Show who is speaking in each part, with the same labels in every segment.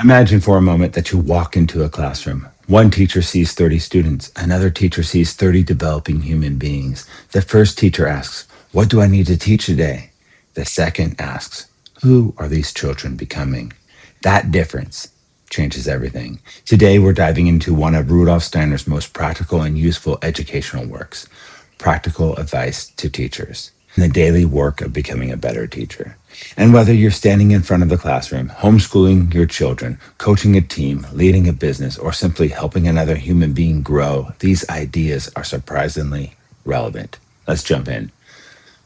Speaker 1: Imagine for a moment that you walk into a classroom. One teacher sees 30 students, another teacher sees 30 developing human beings. The first teacher asks, "What do I need to teach today?" The second asks, "Who are these children becoming?" That difference changes everything. Today, we're diving into one of Rudolf Steiner's most practical and useful educational works, Practical Advice to Teachers, and the daily work of becoming a better teacher. And whether you're standing in front of the classroom, homeschooling your children, coaching a team, leading a business, or simply helping another human being grow, these ideas are surprisingly relevant. Let's jump in.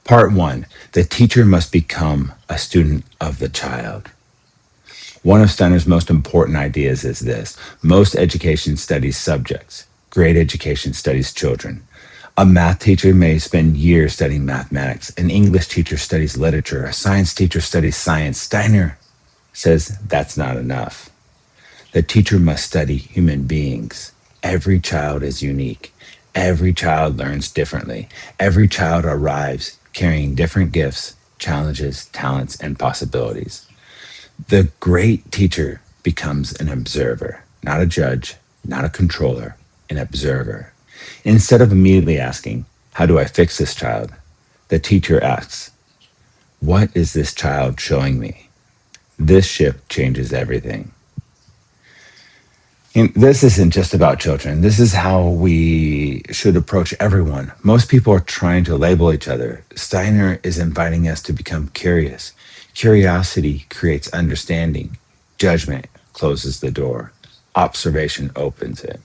Speaker 1: Part one, the teacher must become a student of the child. One of Steiner's most important ideas is this: most education studies subjects, great education studies children. A math teacher may spend years studying mathematics. An English teacher studies literature. A science teacher studies science. Steiner says that's not enough. The teacher must study human beings. Every child is unique. Every child learns differently. Every child arrives carrying different gifts, challenges, talents, and possibilities. The great teacher becomes an observer, not a judge, not a controller, an observer. Instead of immediately asking, "How do I fix this child?" the teacher asks, "What is this child showing me?" This shift changes everything. And this isn't just about children. This is how we should approach everyone. Most people are trying to label each other. Steiner is inviting us to become curious. Curiosity creates understanding. Judgment closes the door. Observation opens it.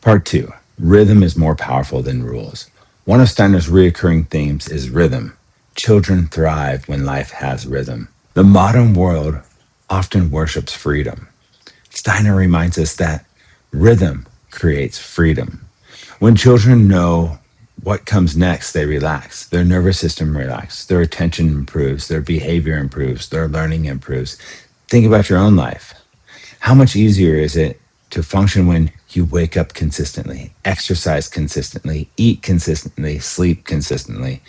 Speaker 1: Part two, rhythm is more powerful than rules. One of Steiner's recurring themes is rhythm. Children thrive when life has rhythm. The modern world often worships freedom. Steiner reminds us that rhythm creates freedom. When children know what comes next, they relax. Their nervous system relaxes. Their attention improves. Their behavior improves. Their learning improves. Think about your own life. How much easier is it to function when you wake up consistently, exercise consistently, eat consistently, sleep consistently?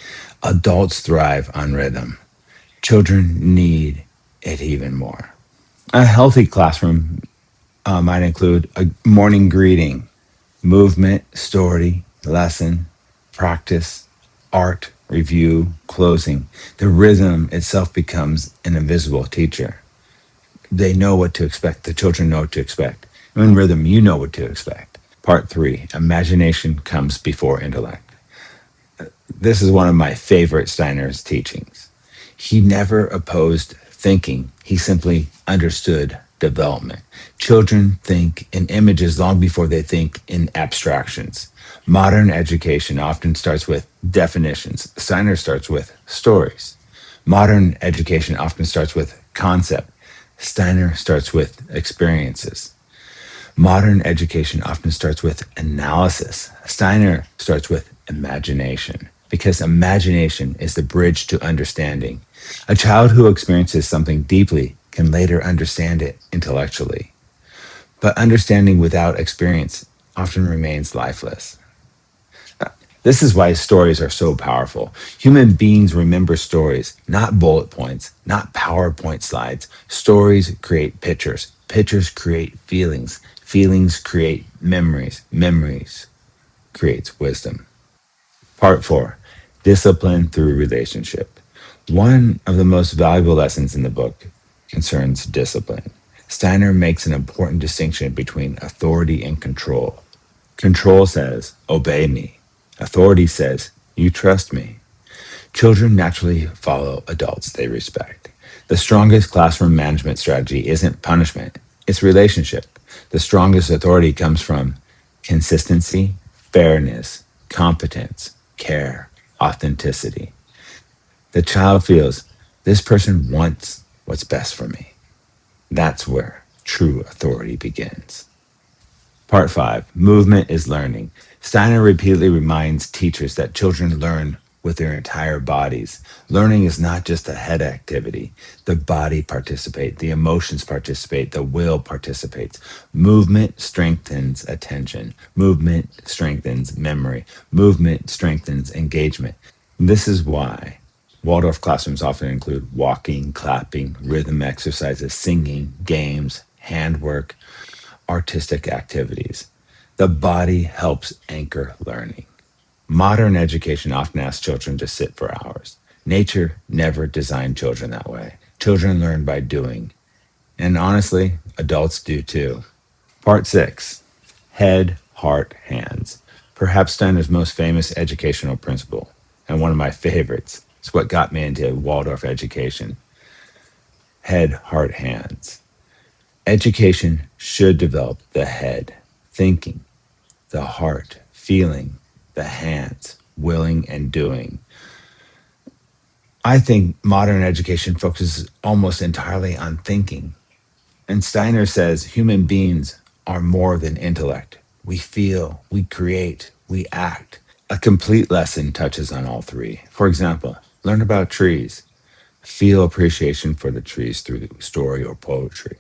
Speaker 1: Adults thrive on rhythm. Children need it even more. A healthy classroom might include a morning greeting, movement, story, lesson, practice, art, review, closing. The rhythm itself becomes an invisible teacher. They know what to expect. The children know what to expect. In rhythm, you know what to expect. Part three, imagination comes before intellect. This is one of my favorite Steiner's teachings. He never opposed thinking. He simply understood development. Children think in images long before they think in abstractions. Modern education often starts with definitions. Steiner starts with stories. Modern education often starts with concept. Steiner starts with experiences. Modern education often starts with analysis. Steiner starts with imagination, because imagination is the bridge to understanding. A child who experiences something deeply can later understand it intellectually. But understanding without experience often remains lifeless. This is why stories are so powerful. Human beings remember stories, not bullet points, not PowerPoint slides. Stories create pictures. Pictures create feelings. Feelings create memories. Memories creates wisdom. Part four, discipline through relationship. One of the most valuable lessons in the book concerns discipline. Steiner makes an important distinction between authority and control. Control says, "Obey me." Authority says, "You trust me." Children naturally follow adults they respect. The strongest classroom management strategy isn't punishment, it's relationship. The strongest authority comes from consistency, fairness, competence, care, authenticity. The child feels, this person wants what's best for me. That's where true authority begins. Part five, movement is learning. Steiner repeatedly reminds teachers that children learn with their entire bodies. Learning is not just a head activity. The body participates, the emotions participate, the will participates. Movement strengthens attention. Movement strengthens memory. Movement strengthens engagement. This is why Waldorf classrooms often include walking, clapping, rhythm exercises, singing, games, handwork, artistic activities. The body helps anchor learning. Modern education often asks children to sit for hours. Nature never designed children that way. Children learn by doing. And honestly, adults do too. Part six: head, heart, hands. Perhaps Steiner's most famous educational principle, and one of my favorites. It's what got me into Waldorf education. Head, heart, hands. Education should develop the head, thinking, the heart, feeling, the hands, willing and doing. I think modern education focuses almost entirely on thinking. And Steiner says human beings are more than intellect. We feel, we create, we act. A complete lesson touches on all three. For example, learn about trees. Feel appreciation for the trees through story or poetry.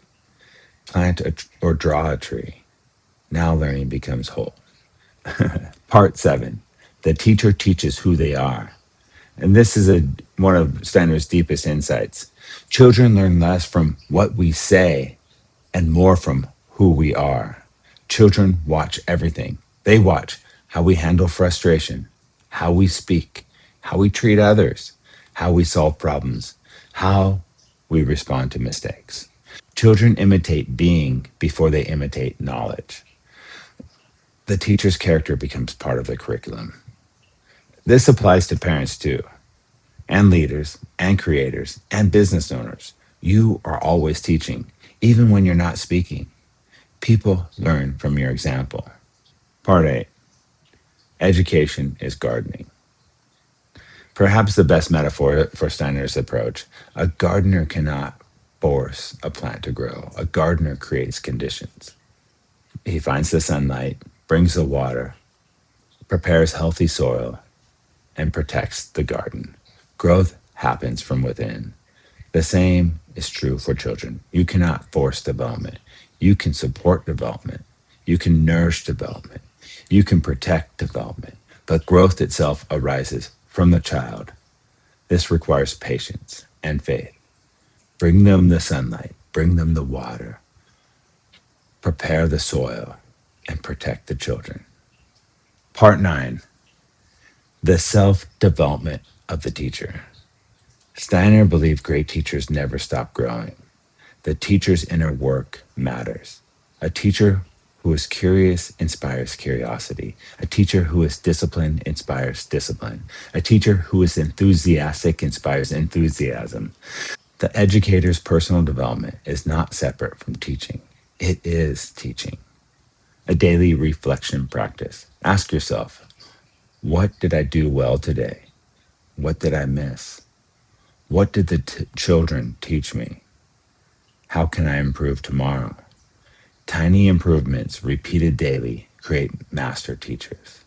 Speaker 1: Plant or draw a tree. Now learning becomes whole. Part seven: the teacher teaches who they are. And this is one of Steiner's deepest insights. Children learn less from what we say and more from who we are. Children watch everything. They watch how we handle frustration, how we speak, how we treat others, how we solve problems, how we respond to mistakes. Children imitate being before they imitate knowledge. The teacher's character becomes part of the curriculum. This applies to parents too, and leaders, and creators, and business owners. You are always teaching, even when you're not speaking. People learn from your example. Part eight: education is gardening. Perhaps the best metaphor for Steiner's approach: a gardener cannot force a plant to grow. A gardener creates conditions. He finds the sunlight, brings the water, prepares healthy soil, and protects the garden. Growth happens from within. The same is true for children. You cannot force development. You can support development. You can nourish development. You can protect development. But growth itself arises from the child. This requires patience and faith. Bring them the sunlight, bring them the water, prepare the soil, and protect the children. Part nine: the self development of the teacher. Steiner believed great teachers never stop growing. The teacher's inner work matters. A teacher who is curious inspires curiosity. A teacher who is disciplined inspires discipline. A teacher who is enthusiastic inspires enthusiasm. The educator's personal development is not separate from teaching. It is teaching. A daily reflection practice. Ask yourself, what did I do well today? What did I miss? What did the children teach me? How can I improve tomorrow? Tiny improvements repeated daily create master teachers.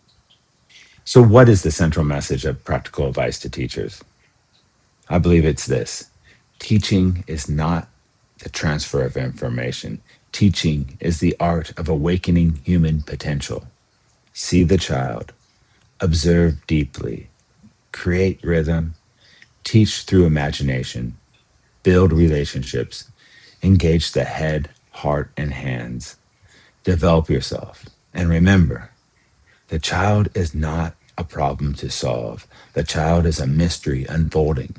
Speaker 1: So, what is the central message of practical advice to teachers? I believe it's this: teaching is not the transfer of information. Teaching is the art of awakening human potential. See the child, observe deeply, create rhythm, teach through imagination, build relationships, engage the head, heart, and hands, develop yourself. And remember, the child is not a problem to solve. The child is a mystery unfolding.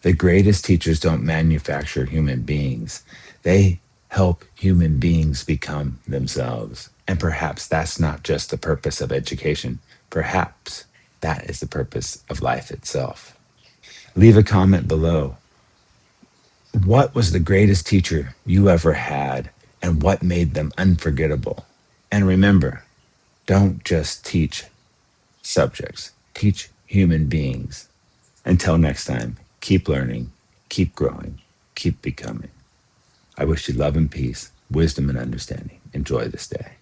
Speaker 1: The greatest teachers don't manufacture human beings. They help human beings become themselves. And perhaps that's not just the purpose of education. Perhaps that is the purpose of life itself. Leave a comment below. What was the greatest teacher you ever had, and what made them unforgettable? And remember, don't just teach subjects, teach human beings. Until next time, keep learning, keep growing, keep becoming. I wish you love and peace, wisdom and understanding. Enjoy this day.